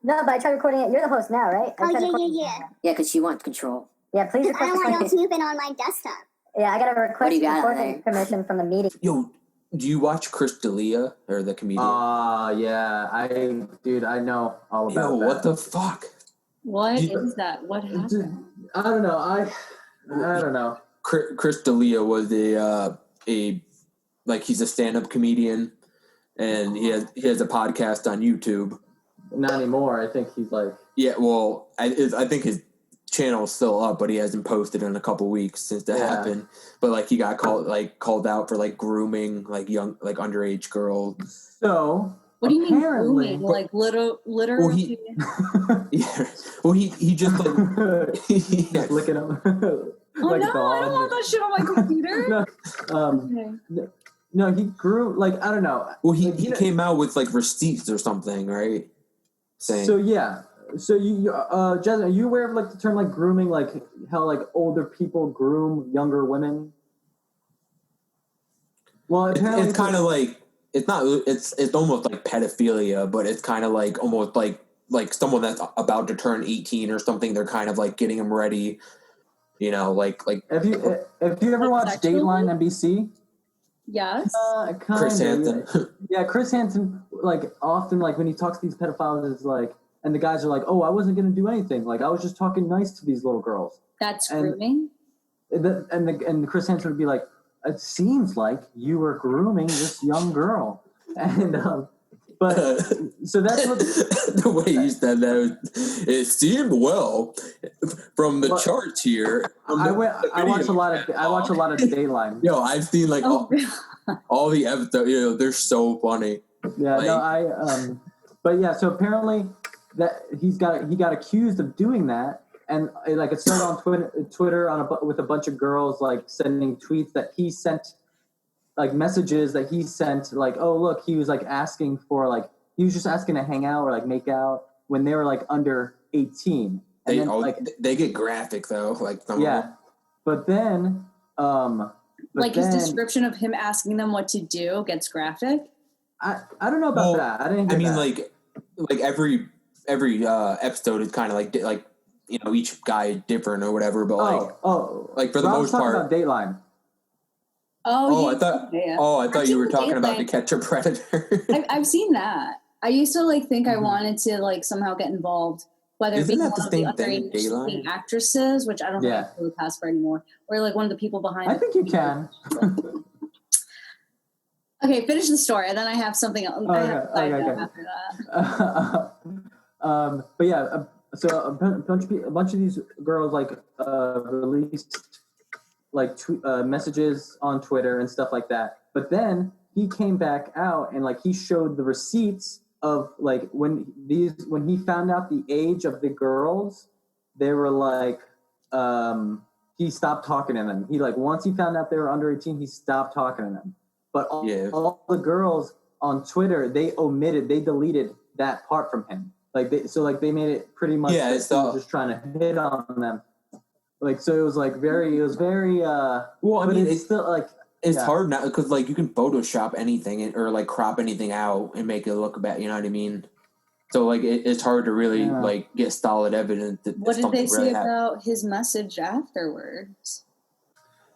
No, but I tried recording it. You're the host now, right? Yeah, because she wants control. Yeah, please I don't want y'all snooping on my desktop. Yeah, I got to request recording permission from the meeting. Yo, do you watch Chris D'Elia, or the comedian? Yeah. I know all about that. What the fuck? What is that? What happened? I don't know. I don't know. Chris D'Elia was he's a stand-up comedian, and he has a podcast on YouTube. Not anymore. I think he's like... Yeah, well, I think his channel is still up, but he hasn't posted in a couple weeks since that happened. But he got called out for grooming young underage girls. So what do you mean grooming? Literally? Well, he just licking them. Oh no, I don't want that shit on my computer. No, he grew I don't know. Well, he came out with receipts or something, right? Saying. So yeah. So you, Jasmine, are you aware of the term grooming, how older people groom younger women? Well, apparently it's kind of it's almost like pedophilia, but it's kind of almost like someone that's about to turn 18 or something. They're kind of getting them ready, Have you ever watched Dateline NBC? Yes. Chris Hansen. Yeah, Chris Hansen. Often, when he talks to these pedophiles, is and the guys are "Oh, I wasn't going to do anything. I was just talking nice to these little girls." That's grooming. And Chris Hansen would be like, "It seems like you were grooming this young girl," and but so that's what the way you said that. It seemed from the charts here. I watch a lot of Dateline. Yo, I've seen all the episodes. They're so funny. Yeah, but yeah. So apparently that he got accused of doing that, and it started on Twitter with a bunch of girls sending tweets that he sent, messages that he sent, oh look, he was asking for he was just asking to hang out or make out when they were under 18. And they get graphic though, some of them. But then his description of him asking them what to do gets graphic. I don't know about that. I didn't. Every episode is kind of each guy is different or whatever. But for the most part, about Dateline. I thought you were talking about To Catch a Predator. I've seen that. I used to think I wanted to somehow get involved, whether it be one of the underage actresses, which I don't think I really pass for anymore, or one of the people behind. I think you can. Okay, finish the story, and then I have something else. Okay. After that. But yeah, so a bunch of these girls released messages on Twitter and stuff like that. But then he came back out and he showed the receipts of when he found out the age of the girls, they were he stopped talking to them. He once he found out they were under 18, he stopped talking to them. But all the girls on Twitter, they deleted that part from him. They made it pretty much he was just trying to hit on them. So it was very well, I mean, it's still it's hard now because you can Photoshop anything or crop anything out and make it look bad. You know what I mean? So it's hard to really get solid evidence that what did they say really about his message afterwards?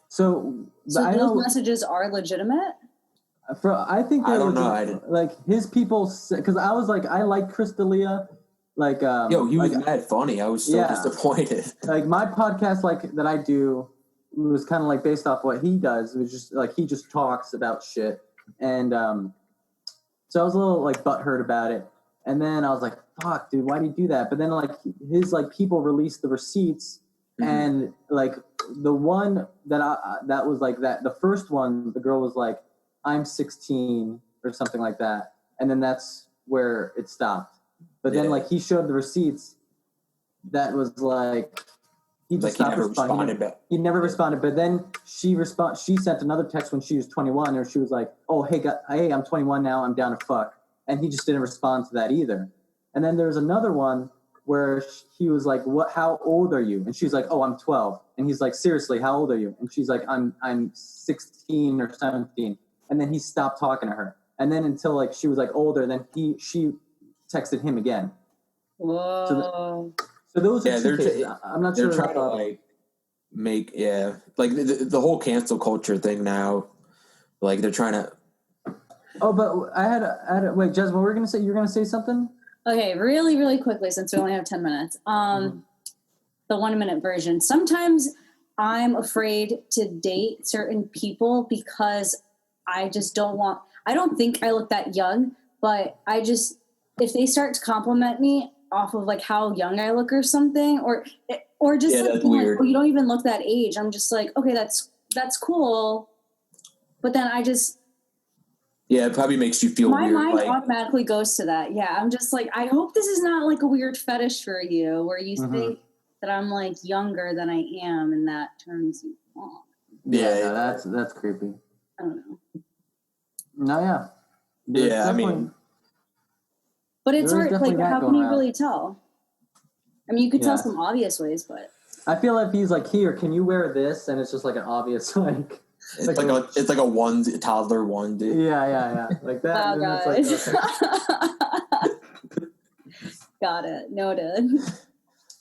So those messages are legitimate? I think I don't know. His people, because I was I like Chris D'Elia. He was mad funny. I was so disappointed. My podcast, that I do, was kind of based off what he does. It was just he just talks about shit, and so I was a little butthurt about it. And then I was like, "Fuck, dude, why do you do that?" But then his people released the receipts. And the one that was that the first one, the girl was I'm 16 or something like that, and then that's where it stopped. But then he showed the receipts that was he just stopped responding. He never responded. But then she sent another text when she was 21, or she was "Oh hey I'm 21 now, I'm down to fuck," and he just didn't respond to that either. And then there was another one where he was "What? How old are you?" And she's "Oh, I'm 12." And he's "Seriously, how old are you?" And she's I'm 16 or 17." And then he stopped talking to her. And then until she was older, then she texted him again. Whoa. So those are two cases. I'm not sure. They're trying to like make like the whole cancel culture thing now. Like they're trying to. Oh, but I had a wait, Jez, what were you gonna say? You're gonna say something? Okay, really, really quickly, since we only have 10 minutes. The 1 minute version. Sometimes I'm afraid to date certain people because I just don't think I look that young, but if they start to compliment me off of like how young I look or something, or just like, weird. Oh, you don't even look that age. I'm just like, okay, that's cool. But then it probably makes you feel my weird. mind like, automatically goes to that. Yeah, I'm just like, I hope this is not like a weird fetish for you where you think that I'm like younger than I am and that turns you on. Yeah, that's creepy. I don't know. No, yeah. I mean, but it's hard. Like, how can you really tell? I mean, you could tell some obvious ways, but I feel like he's like, here, can you wear this? And it's just like an obvious like. It's like a onesie, toddler onesie. Yeah, like that. Wow, guys. It's like, okay. Got it. Noted.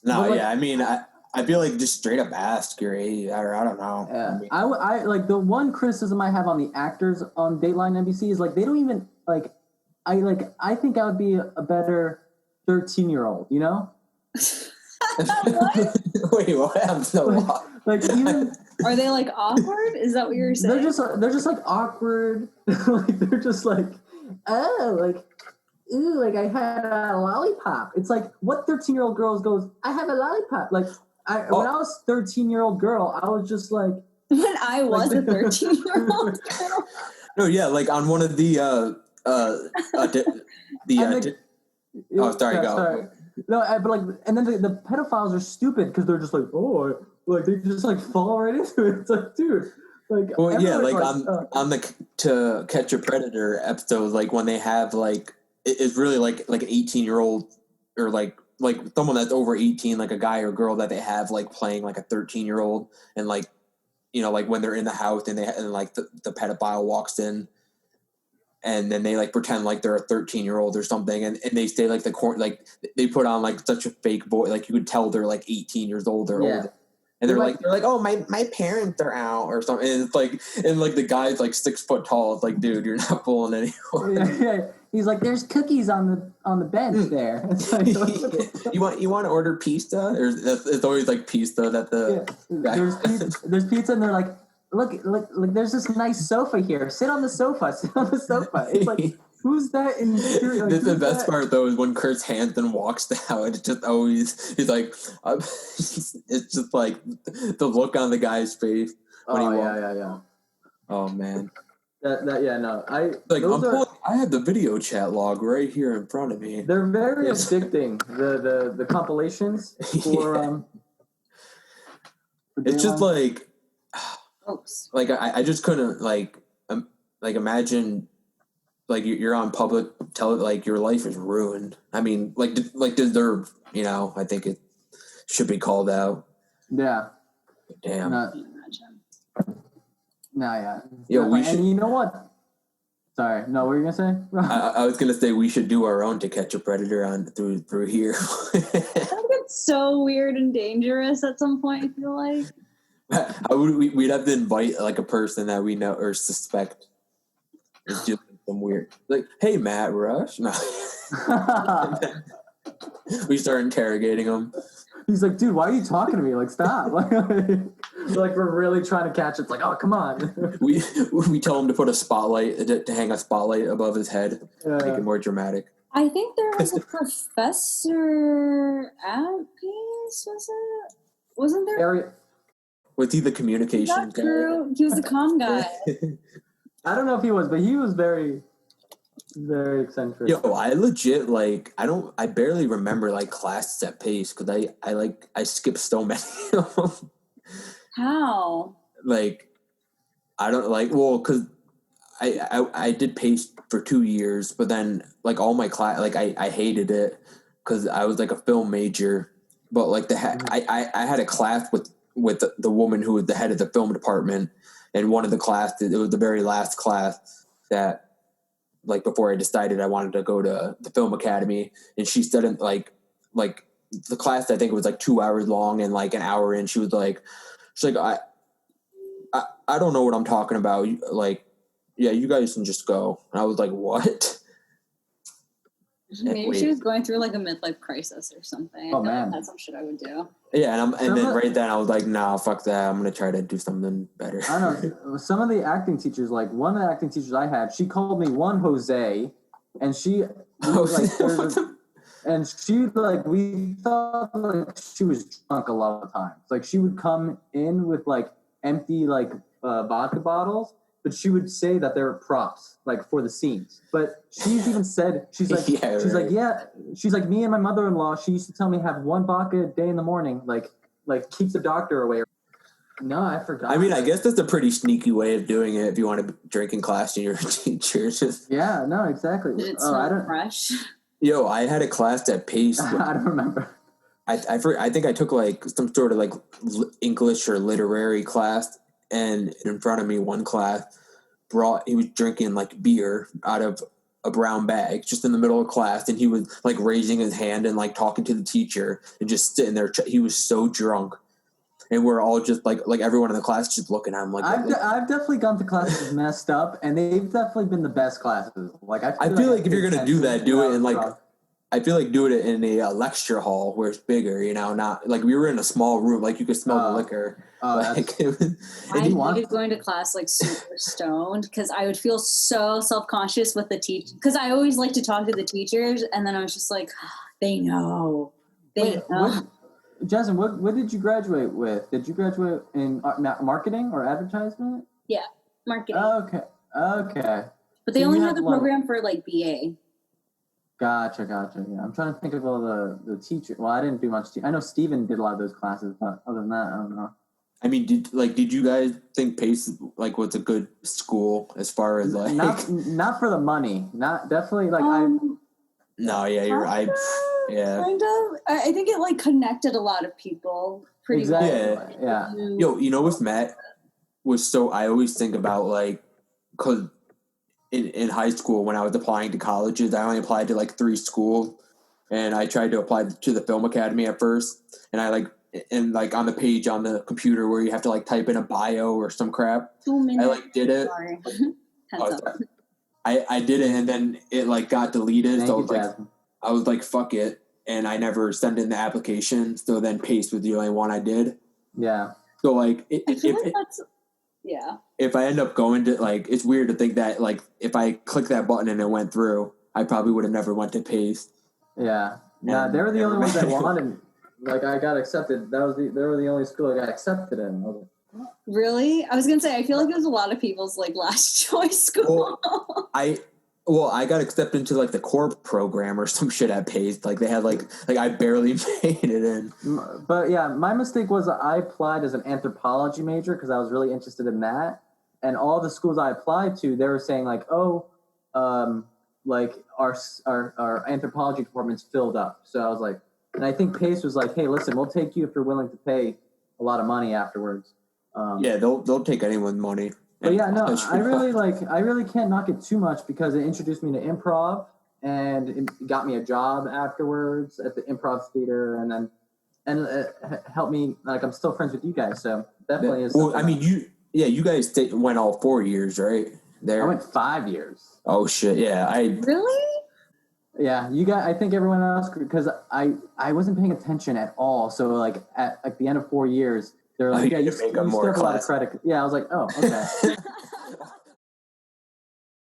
No, like, I mean, I feel like just straight up ask your age, or I don't know. Yeah, I mean, I like the one criticism I have on the actors on Dateline NBC is like they don't even like. I think I would be a better 13-year-old. You know. What? Wait, what? I'm so lost. Like even. Are they like awkward? Is that what you're saying? They're just like awkward. Like they're just like, oh, like, ooh, like I had a lollipop. It's like what 13-year-old girls goes, I have a lollipop. Like when I was 13-year-old girl, I was just like when I was a 13-year-old girl. No, yeah, like on one of the oh, sorry, go. Sorry. No, but like, and then the pedophiles are stupid because they're just like, oh, like they just like fall right into it. It's like, dude, like, well, yeah, like on the To Catch a Predator episode, like when they have like it's really like an 18-year-old or like someone that's over 18, like a guy or girl that they have like playing like a 13-year-old, and like like when they're in the house and like the pedophile walks in. And then they like pretend like they're a 13-year-old or something, and they stay like like they put on like such a fake voice, like you could tell they're like 18 years old or older. And they're like, oh, my parents are out or something. And it's like, the guy's like 6 foot tall. It's like, dude, you're not fooling anyone. Yeah. He's like, there's cookies on the bench there. It's like, you want to order pizza? Or it's always like pizza that the guy. There's pizza, and they're like, look, there's this nice sofa here. Sit on the sofa. It's like, who's that in here? Like, the best part though is when Chris Hansen walks out. It's just always he's like, it's just like the look on the guy's face when he walks. Yeah. Oh man. I have the video chat log right here in front of me. They're very addicting. The compilations for it's just like. Oops. Like I just couldn't like imagine like you're on public like your life is ruined. I mean like deserve, I think it should be called out. Yeah. Damn. Yeah. We should. And you know what? Sorry. No, what were you gonna say? I was gonna say we should do our own To Catch a Predator on through here. That gets so weird and dangerous at some point. I feel like. We'd have to invite like a person that we know or suspect. It's just some weird, like, hey, Matt Rush. No. We start interrogating him. He's like, dude, why are you talking to me? Like, stop. Like we're really trying to catch it. It's like, oh, come on. we tell him to put a spotlight to hang a spotlight above his head, make it more dramatic. I think there was a professor at Peace. Wasn't there? Was he the communication guy? True. He was the comm guy. I don't know if he was, but he was very, very eccentric. Yo, I legit I barely remember like classes at Pace because I skipped so many of them. How? Like, I don't because I did Pace for 2 years, but then like all my class I hated it because I was like a film major, but like I had a class with the woman who was the head of the film department, and one of the classes, it was the very last class that like before I decided I wanted to go to the film academy, and she said like like the class I think was like 2 hours long, and like an hour in, she's like, I don't know what I'm talking about. Like, yeah, you guys can just go. And I was like, what? Maybe she was going through like a midlife crisis or something. Oh, man. That's some shit I would do. Yeah, and then right then I was like, nah, fuck that. I'm gonna try to do something better. I don't know. Some of the acting teachers, like one of the acting teachers I had, she called me one Jose, and she and she like we thought like she was drunk a lot of times. Like she would come in with like empty like vodka bottles, but she would say that they were props like for the scenes. But she's even said she's like she's like me and my mother-in-law. She used to tell me have one vodka a day in the morning, like keeps the doctor away. No, I forgot. I mean, I guess that's a pretty sneaky way of doing it if you want to drink in class and you're a teacher. Yeah, no, exactly. Did it smell fresh? Yo, I had a class at Pace. I don't remember. I think I took like some sort of like English or literary class, and in front of me, one class he was drinking like beer out of a brown bag just in the middle of class, and he was like raising his hand and like talking to the teacher and just sitting there. He was so drunk. And we're all just like everyone in the class just looking at him like. I've definitely gone to classes messed up, and they've definitely been the best classes. Like I feel like if you're gonna do that, do it in like. I feel like do it in a lecture hall where it's bigger, you know, not like we were in a small room, like you could smell the liquor. I hated going to class like super stoned because I would feel so self-conscious with the teacher. Because I always like to talk to the teachers, and then I was just like, they know. Jasmine, what did you graduate with? Did you graduate in marketing or advertisement? Yeah, marketing. Okay. But they only had the program for like BA. Gotcha. Yeah, I'm trying to think of all the teachers. Well, I didn't do much. I know Steven did a lot of those classes, but other than that, I don't know. I mean, did you guys think Pace like was a good school as far as like not for the money? Not definitely like No, yeah, you're right. Yeah. Kind of. I think it like connected a lot of people pretty well. Yeah. Yo, you know what's Matt was so I always think about like because in high school when I was applying to colleges, I only applied to like 3 schools, and I tried to apply to the Film Academy at first, and I like on the page on the computer where you have to like type in a bio or some crap. 2 minutes. I like did it. I did it, and then it like got deleted. I was like, fuck it, and I never sent in the application. So then Pace was the only one I did. Yeah. So like, yeah. If I end up going to like, it's weird to think that like if I clicked that button and it went through, I probably would have never went to Pace. Yeah. Yeah, they were the only ones that wanted. Like I got accepted. They were the only school I got accepted in. Really? I was gonna say I feel like it was a lot of people's like last choice school. I got accepted into like the core program or some shit at Pace. Like they had like I barely made it in. But yeah, my mistake was I applied as an anthropology major because I was really interested in that. And all the schools I applied to, they were saying like, like our anthropology department's filled up. So I was like, and I think Pace was like, hey, listen, we'll take you if you're willing to pay a lot of money afterwards. Yeah, they'll take anyone's money. But yeah, no, I really can't knock it too much because it introduced me to improv and it got me a job afterwards at the improv theater, and it helped me. Like I'm still friends with you guys, so definitely is. Well, I mean, you guys went all 4 years, right? There, I went 5 years. Oh shit! Yeah, Really. Yeah, you got. I think everyone else because I wasn't paying attention at all. So like at the end of 4 years. They're like, yeah, you still have a lot of credit. Yeah, I was like, oh, okay.